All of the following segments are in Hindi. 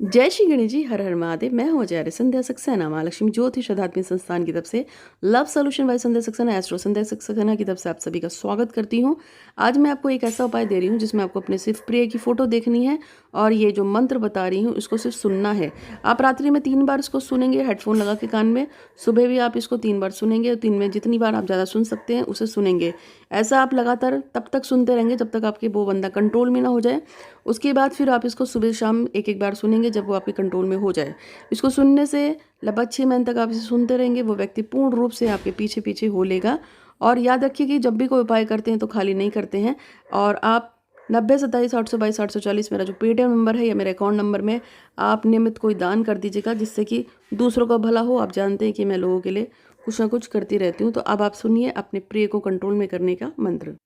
जय श्री गणेश जी, हर हर महादेव। मैं हूँ आचार्य संध्या सक्सेना, महालक्ष्मी ज्योतिष आध्यात्मिक संस्थान की तरफ से love solution by Sandhya Saxena, astro Sandhya Saxena की तरफ से आप सभी का स्वागत करती हूँ। आज मैं आपको एक ऐसा उपाय दे रही हूँ जिसमें आपको अपने सिर्फ प्रिय की फोटो देखनी है और ये जो मंत्र बता रही हूँ इसको सिर्फ सुनना है। आप रात्रि में 3 बार इसको सुनेंगे हेडफोन लगा के कान में, सुबह भी आप इसको 3 बार सुनेंगे। 3 में जितनी बार आप ज़्यादा सुन सकते हैं उसे सुनेंगे। ऐसा आप लगातार तब तक सुनते रहेंगे जब तक आपके वो बंदा कंट्रोल में ना हो जाए। उसके बाद फिर आप इसको सुबह शाम एक एक बार सुनेंगे जब वो आपके कंट्रोल में हो जाए। इसको सुनने से लगभग 6 महीने तक आप इसे सुनते रहेंगे, वो व्यक्ति पूर्ण रूप से आपके पीछे पीछे हो लेगा। और याद रखिए कि जब भी कोई उपाय करते हैं तो खाली नहीं करते हैं। और आप 90 27 822 840 मेरा जो पेटीएम नंबर है या मेरे अकाउंट नंबर में आप नियमित कोई दान कर दीजिएगा, जिससे कि दूसरों का भला हो। आप जानते हैं कि मैं लोगों के लिए कुछ ना कुछ करती रहती हूँ। तो अब आप सुनिए अपने प्रिय को कंट्रोल में करने का मंत्र।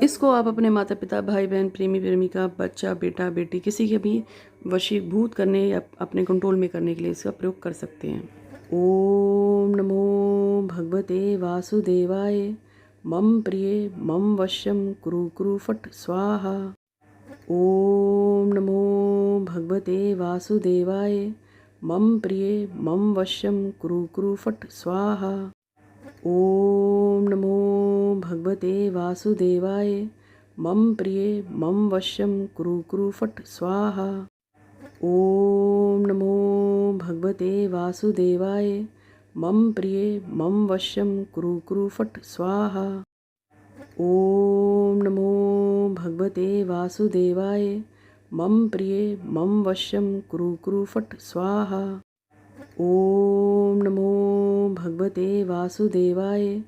इसको आप अपने माता पिता, भाई बहन, प्रेमी प्रेमिका, बच्चा, बेटा बेटी, किसी के भी वशीभूत करने या अपने कंट्रोल में करने के लिए इसका प्रयोग कर सकते हैं। ओम नमो भगवते वासुदेवाय। मम प्रिय मम वश्यम कुरु कुरु फट स्वाहा। ओम नमो भगवते वासुदेवाय। मम प्रिय मम वश्यम कुरु कुरु फट स्वाहा। ओम नमो भगवते वासुदेवाय। मम प्रिय मम वश्यम कुरु कुरु फट स्वाहा। ओम नमो भगवते वासुदेवाय। मम प्रिय मम वश्यम कुरु कुरु फट स्वाहा। ओम नमो भगवते वासुदेवाय। मम प्रिय मम वश्यम कुरु कुरु फट स्वाहा। ओम नमो भगवते वासुदेवाय।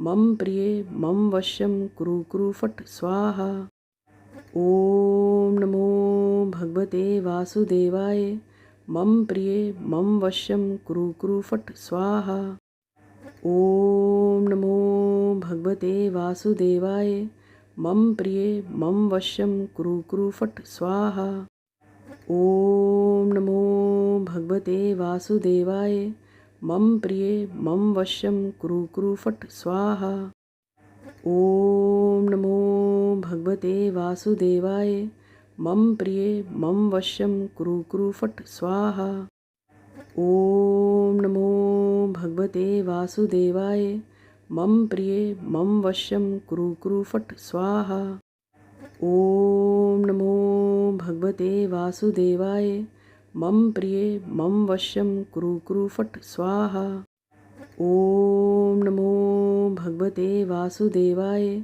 मम प्रिय मम वश्यम कुरु कुरु फट स्वाहा। ओम नमो भगवते वासुदेवाय। मम प्रिय मम वश्यम कुरु कुरु फट स्वाहा। ओम नमो भगवते वासुदेवाय। मम प्रिय मम वश्यम कुरु कुरु फट स्वाहा। ओम नमो भगवते वासुदेवाय। मम प्रिय मम वश्यम कुरु कुरु फट स्वाहा। ओम नमो भगवते वासुदेवाय। मम प्रिय मम वश्यम कुरु कुरु फट स्वाहा। ओम नमो भगवते वासुदेवाय। मम प्रिय मम वश्यम कुरु कुरु फट स्वाहा। ओम नमो भगवते वासुदेवाय। मम प्रिय मम वश्यम कुरु कुरु फट स्वाहा। ओम नमो भगवते वासुदेवाय।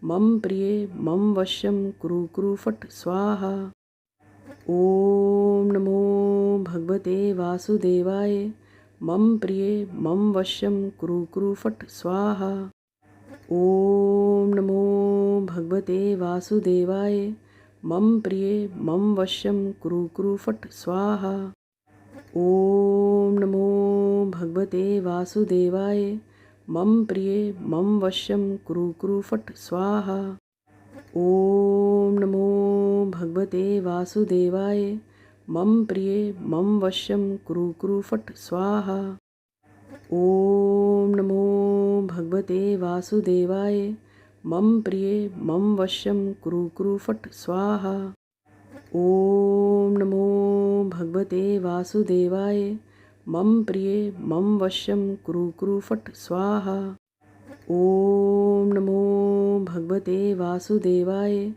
मम प्रिय मम वश्यम कुरु कुरु फट स्वाहा। ओम नमो भगवते वासुदेवाय। मम प्रिय मम वश्यम कुरु कुरु फट स्वाहा। ओम नमो भगवते वासुदेवाय। मम प्रिय मम वश्यम कुरु कुरु फट स्वाहा। ओम नमो भगवते वासुदेवाय। मम प्रिय मम वश्यम कुरु कुरु फट स्वाहा। ओम नमो भगवते वासुदेवाय। मम प्रिय मम वश्यम कुरु कुरु फट स्वाहा। ओम नमो भगवते वासुदेवाय। मम प्रिय मम वश्यम कुरु कुरु फट स्वाहा। ओम नमो भगवते वासुदेवाय। मम प्रिय मम वश्यम कुरु कुरु फट स्वाहा। ओम नमो भगवते वासुदेवाय।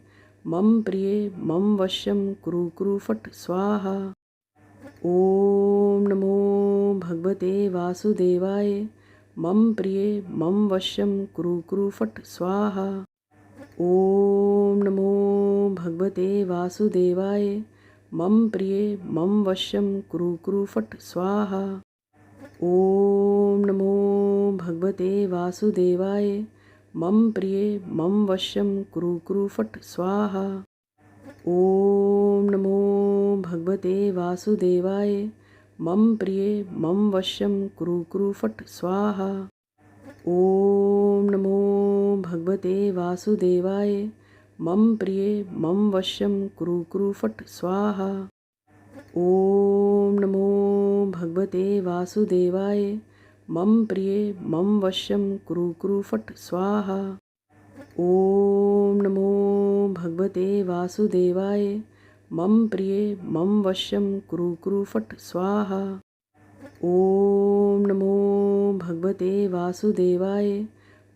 मम प्रिय मम वश्यम कुरु कुरु फट स्वाहा। ओम नमो भगवते वासुदेवाय। मम प्रिय मम वश्यम कुरु कुरु फट स्वाहा। ओम नमो भगवते वासुदेवाय। मम प्रिय मम वश्यम कुरु कुरु फट स्वाहा। ओम नमो भगवते वासुदेवाय। मम प्रिय मम वश्यम कुरु कुरु फट स्वाहा। ओम नमो भगवते वासुदेवाय। मम प्रिय मम वश्यम कुरु कुरु फट स्वाहा। ओम नमो भगवते वासुदेवाय। मम प्रिय मम वश्यम कुरु कुरु फट स्वाहा। ओम नमो भगवते वासुदेवाय। मम प्रिय मम वश्यम कुरु कुरु फट स्वाहा। ओम नमो भगवते वासुदेवाय। मम प्रिये मम वश्यं कुरु कुरु फट् स्वाहा। ओम नमो भगवते वासुदेवाय।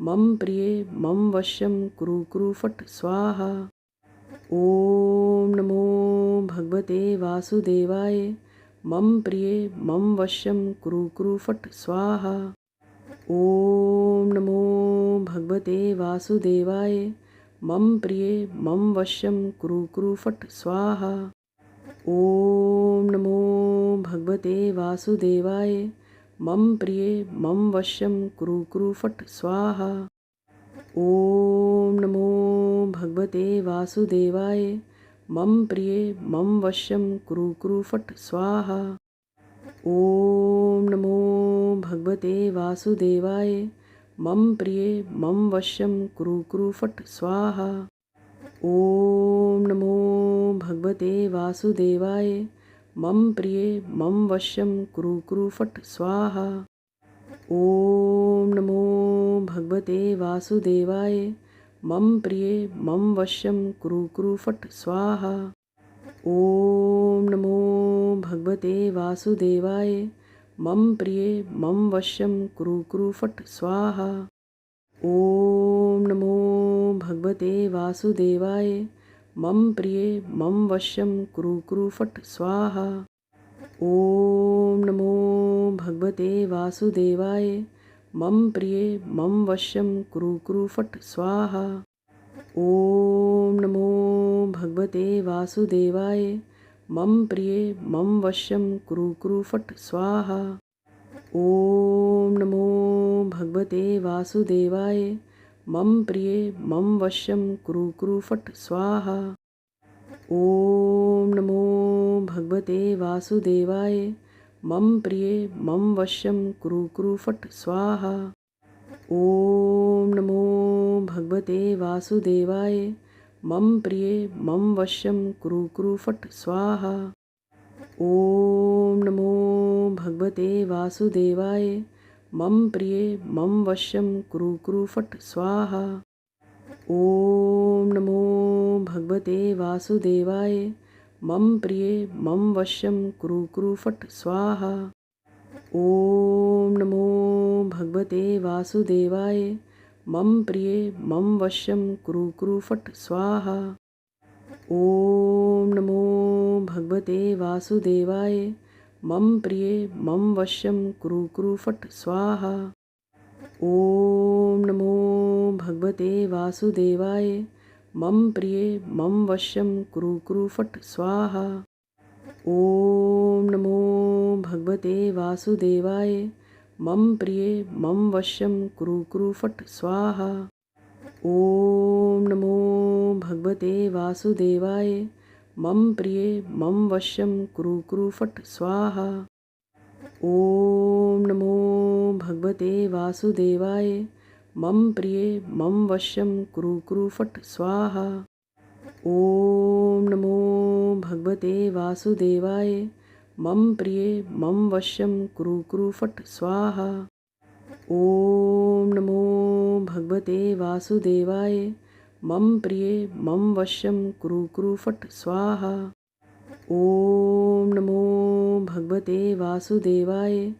मम प्रिये मम वश्यं कुरु कुरु फट् स्वाहा। ओम नमो भगवते वासुदेवाय। मम प्रिये मम वश्यं कुरु कुरु फट् स्वाहा। ओम नमो भगवते वासुदेवाय। मम प्रिये मम वश्यं कुरु कुरु फट् स्वाहा। ओम नमो भगवते वासुदेवाय। मम प्रिये मम वश्यं कुरु कुरु फट् स्वाहा। ओम नमो भगवते वासुदेवाय। मम प्रिये मम वश्यं कुरु कुरु फट् स्वाहा। ओम नमो भगवते वासुदेवाय। मम प्रिये मम वश्यं कुरु कुरु फट् स्वाहा। ओम नमो भगवते वासुदेवाय। मम प्रिये मम वश्यं कुरु कुरु फट् स्वाहा। ओम नमो भगवते वासुदेवाय। मम प्रिये मम वश्यं कुरु कुरु फट् स्वाहा। ओम नमो भगवते वासुदेवाय। मम प्रिये मम वश्यं कुरु कुरु फट् स्वाहा। ओम नमो भगवते वासुदेवाय। मम प्रिये मम वश्यं कुरु कुरु फट् स्वाहा। ओम नमो भगवते वासुदेवाय। मम प्रिये मम वश्यं कुरु कुरु फट् स्वाहा। ओम नमो भगवते वासुदेवाय। मम प्रिये मम वश्यं कुरु कुरु फट् स्वाहा। ओम नमो भगवते वासुदेवाय। मम प्रिये मम वश्यं कुरु कुरु फट् स्वाहा। ओम नमो भगवते वासुदेवाय। मम प्रिये मम वश्यं कुरु कुरु फट् स्वाहा। ओम नमो भगवते वासुदेवाय। मम प्रिये मम वश्यं कुरु कुरु फट् स्वाहा। ओम नमो भगवते वासुदेवाय। मम प्रिये मम वश्यं कुरु कुरु फट् स्वाहा। ओम नमो भगवते वासुदेवाय। मम प्रिये मम वश्यं कुरु कुरु फट् स्वाहा। ओम नमो भगवते वासुदेवाय। मम प्रिये मम वश्यं कुरु कुरु फट् स्वाहा। ओम नमो भगवते वासुदेवाय। मम प्रिये मम वश्यं कुरु कुरु फट् स्वाहा। ओम नमो भगवते वासुदेवाय। मम प्रिये मम वश्यं कुरु कुरु फट् स्वाहा। ओम नमो भगवते वासुदेवाय। मम प्रिये मम वश्यं कुरु कुरु फट् स्वाहा। ओम नमो भगवते वासुदेवाय। मम प्रिये मम वश्यं कुरु कुरु फट् स्वाहा। ओम नमो भगवते वासुदेवाय। मम प्रिये मम वश्यं कुरु कुरु फट् स्वाहा। ओम नमो भगवते वासुदेवाय। मम प्रिये मम वश्यं कुरु कुरु फट् स्वाहा। ओम नमो भगवते वासुदेवाय। मम प्रिये मम वश्यं कुरु कुरु फट् स्वाहा। ओम नमो भगवते वासुदेवाय।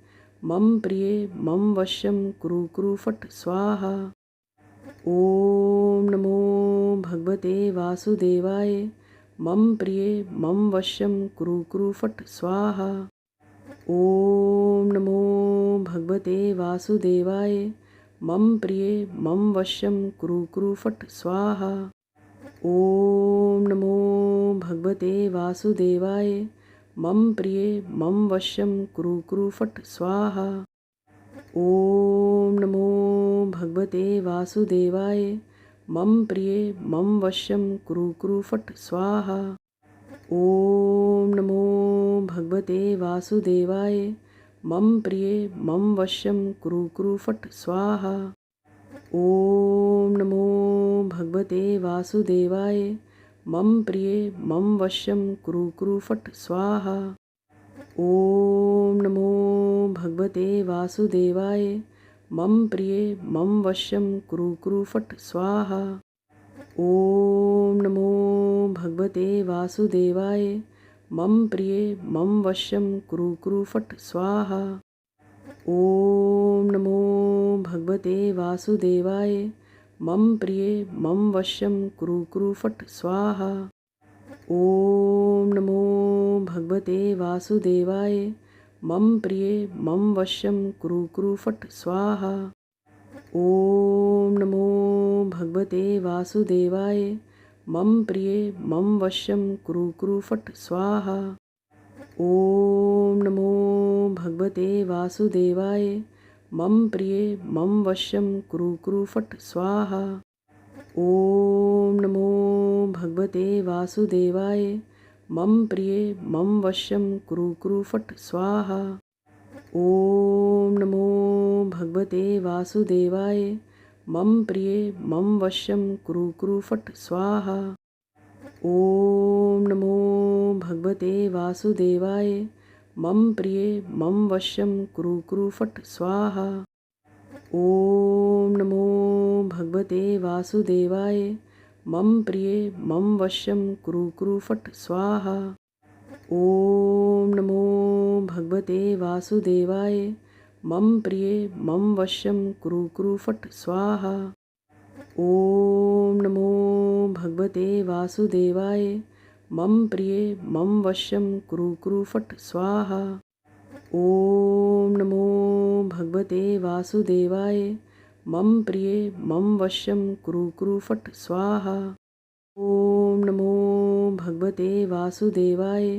मम प्रिये मम वश्यं कुरु कुरु फट् स्वाहा। ओम नमो भगवते वासुदेवाय। मम प्रिये मम वश्यं कुरु कुरु फट् स्वाहा। ओम नमो भगवते वासुदेवाय। मम प्रिये मम वश्यं कुरु कुरु फट् स्वाहा। ओम नमो भगवते वासुदेवाय। मम प्रिये मम वश्यं कुरु कुरु फट् स्वाहा। ओम नमो भगवते वासुदेवाय। मम प्रिये मम वश्यं कुरु कुरु फट् स्वाहा। ओम नमो भगवते वासुदेवाय। मम प्रिये मम वश्यं कुरु कुरु फट् स्वाहा। ओम नमो भगवते वासुदेवाय। मम प्रिये मम वश्यं कुरु कुरु फट् स्वाहा। ओम नमो भगवते वासुदेवाय। मम प्रिये मम वश्यं कुरु कुरु फट् स्वाहा। ॐ नमो भगवते वासुदेवाय। मम प्रिये मम वश्यं कुरु कुरु फट् स्वाहा। ॐ नमो भगवते वासुदेवाय। मम प्रिये मम वश्यं कुरु कुरु फट् स्वाहा। ॐ नमो भगवते वासुदेवाय। मम प्रिये मम वश्यं कुरु कुरु फट् स्वाहा। ॐ नमो भगवते वासुदेवाय। मम प्रिये मम वश्यं कुरु कुरु फट् स्वाहा। ॐ नमो भगवते वासुदेवाय। मम प्रिये मम वश्यं कुरु कुरु फट् स्वाहा। ॐ नमो भगवते वासुदेवाय। मम प्रिये मम वश्यं कुरु कुरु फट् स्वाहा। ॐ नमो भगवते वासुदेवाय। मम प्रिये मम वश्यं कुरु कुरु फट् स्वाहा। ॐ नमो भगवते वासुदेवाय। मम प्रिये मम वश्यं कुरु कुरु फट् स्वाहा। ॐ नमो भगवते वासुदेवाय। मम प्रिये मम वश्यं कुरु कुरु फट् स्वाहा। ॐ नमो भगवते वासुदेवाय। मम प्रिये मम वश्यं कुरु कुरु फट् स्वाहा। ॐ नमो भगवते वासुदेवाय। मम प्रिये मम वश्यं कुरु कुरु फट् स्वाहा। ॐ नमो भगवते वासुदेवाय। मम प्रिये मम वश्यं कुरु कुरु फट् स्वाहा। ॐ नमो भगवते वासुदेवाय।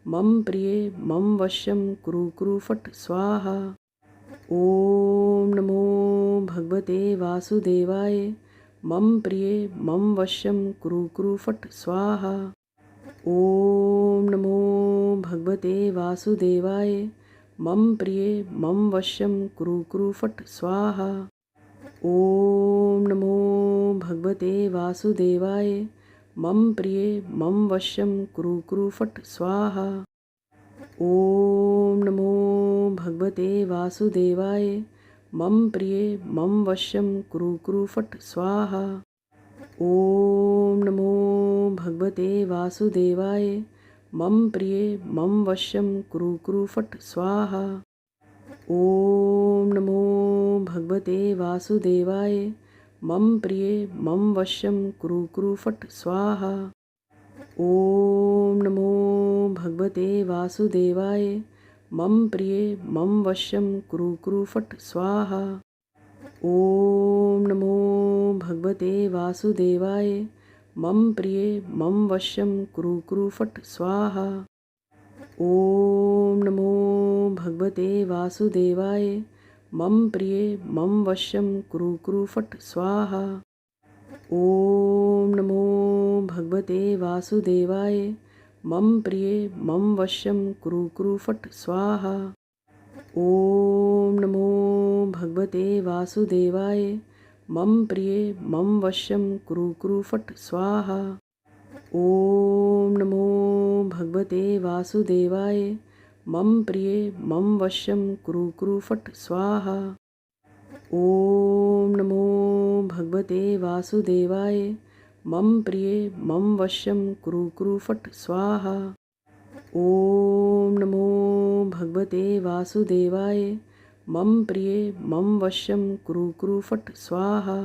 मम प्रिये मम वश्यं कुरु कुरु फट् स्वाहा। ॐ नमो भगवते वासुदेवाय। मम प्रिये मम वश्यं कुरु कुरु फट् स्वाहा। ॐ नमो भगवते वासुदेवाय। मम प्रिये मम वश्यं कुरु कुरु फट् स्वाहा। ॐ नमो भगवते वासुदेवाय। मम प्रिये मम वश्यं कुरु कुरु फट् स्वाहा। ॐ नमो भगवते वासुदेवाय। मम प्रिये मम वश्यं कुरु कुरु फट् स्वाहा। ॐ नमो भगवते वासुदेवाय। मम प्रिये मम वश्यं कुरु कुरु फट् स्वाहा। ॐ नमो भगवते वासुदेवाय। मम प्रिये मम वश्यं कुरु कुरु फट् स्वाहा। ॐ नमो भगवते वासुदेवाय। मम प्रिये मम वश्यं कुरु कुरु फट् स्वाहा। ॐ नमो भगवते वासुदेवाय। मम प्रिये मम वश्यं कुरु कुरु फट् स्वाहा। ॐ नमो भगवते वासुदेवाय। मम प्रिये मम वश्यं कुरु कुरु फट् स्वाहा। ॐ नमो भगवते वासुदेवाय। मम प्रिये मम वश्यं कुरु कुरु फट् स्वाहा। ॐ नमो भगवते वासुदेवाय। मम प्रिये मम वश्यं कुरु कुरु फट् स्वाहा। ॐ नमो भगवते वासुदेवाय। मम प्रिये मम वश्यं कुरु कुरु फट् स्वाहा। ॐ नमो भगवते वासुदेवाय। मम प्रिये मम वश्यं कुरु कुरु फट् स्वाहा। ॐ नमो भगवते वासुदेवाय। मम प्रिये मम वश्यं कुरु कुरु फट् स्वाहा।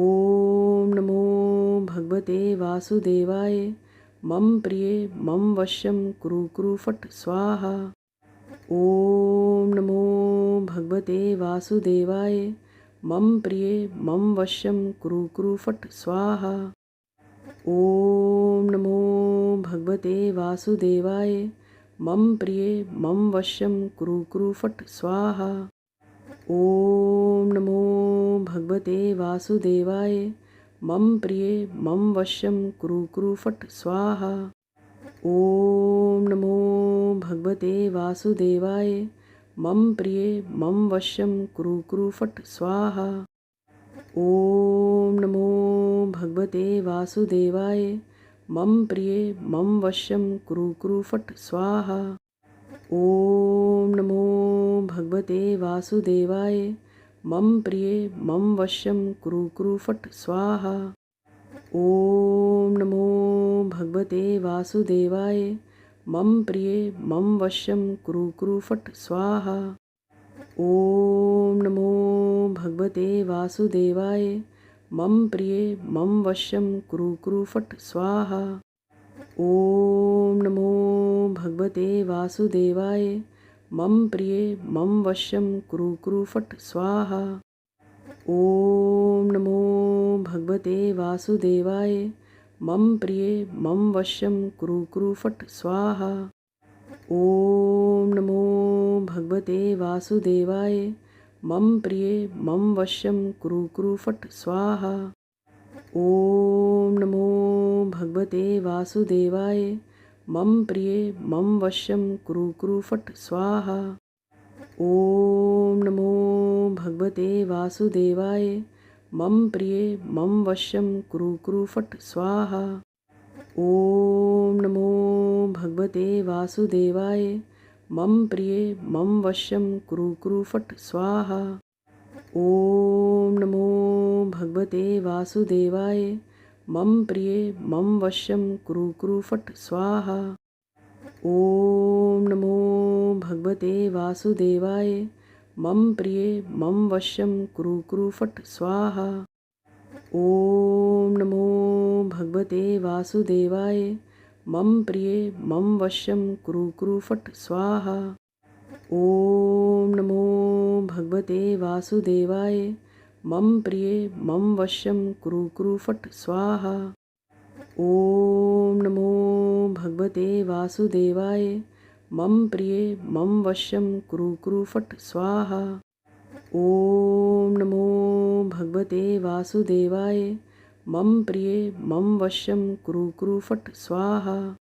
ॐ नमो भगवते वासुदेवाय। मम प्रिये मम वश्यं कुरु कुरु फट् स्वाहा। ॐ नमो भगवते वासुदेवाय। मम प्रिये मम वश्यं कुरु कुरु फट् स्वाहा। ॐ नमो भगवते वासुदेवाय। मम प्रिये मम वश्यं कुरु कुरु फट् स्वाहा। ॐ नमो भगवते वासुदेवाय। मम प्रिये मम वश्यं कुरु कुरु फट् स्वाहा। ॐ नमो भगवते वासुदेवाय। मम प्रिये मम वश्यं कुरु कुरु फट् स्वाहा। ॐ नमो भगवते वासुदेवाय। मम प्रिये मम वश्यं कुरु कुरु फट् स्वाहा। ॐ नमो भगवते वासुदेवाय। मम प्रिये मम वश्यं कुरु कुरु फट् स्वाहा। ॐ नमो भगवते वासुदेवाय। मम प्रिये मम वश्यं कुरु कुरु फट् स्वाहा। ॐ नमो भगवते वासुदेवाय। मम प्रिये मम वश्यं कुरु कुरु फट् स्वाहा। ॐ नमो भगवते वासुदेवाय। मम प्रिये मम वश्यं कुरु कुरु फट् स्वाहा। ॐ नमो भगवते वासुदेवाय। मम प्रिये मम वश्यं कुरु कुरु फट् स्वाहा। ॐ नमो भगवते वासुदेवाय। मम प्रिये मम वश्यं कुरु कुरु फट् स्वाहा। ॐ नमो भगवते वासुदेवाय। मम प्रिये मम वश्यं कुरु कुरु फट् स्वाहा। ॐ नमो भगवते वासुदेवाय। मम प्रिये मम वश्यं कुरु कुरु फट् स्वाहा। ॐ नमो भगवते वासुदेवाय। मम प्रिये मम वश्यं कुरु कुरु फट् स्वाहा। ॐ नमो भगवते वासुदेवाय। मम प्रिये मम वश्यं कुरु कुरु फट् स्वाहा। ॐ नमो भगवते वासुदेवाय। मम प्रिये मम वश्यं कुरु कुरु फट् स्वाहा। ॐ नमो भगवते वासुदेवाय। मम प्रिये मम वश्यं कुरु कुरु फट् स्वाहा। ॐ नमो भगवते वासुदेवाय। मम प्रिये मम वश्यं कुरु कुरु फट् स्वाहा। ॐ नमो भगवते वासुदेवाय। मम प्रिये मम वश्यं कुरु कुरु फट् स्वाहा। ॐ नमो भगवते वासुदेवाय। मम प्रिये मम वश्यं कुरु कुरु फट् स्वाहा।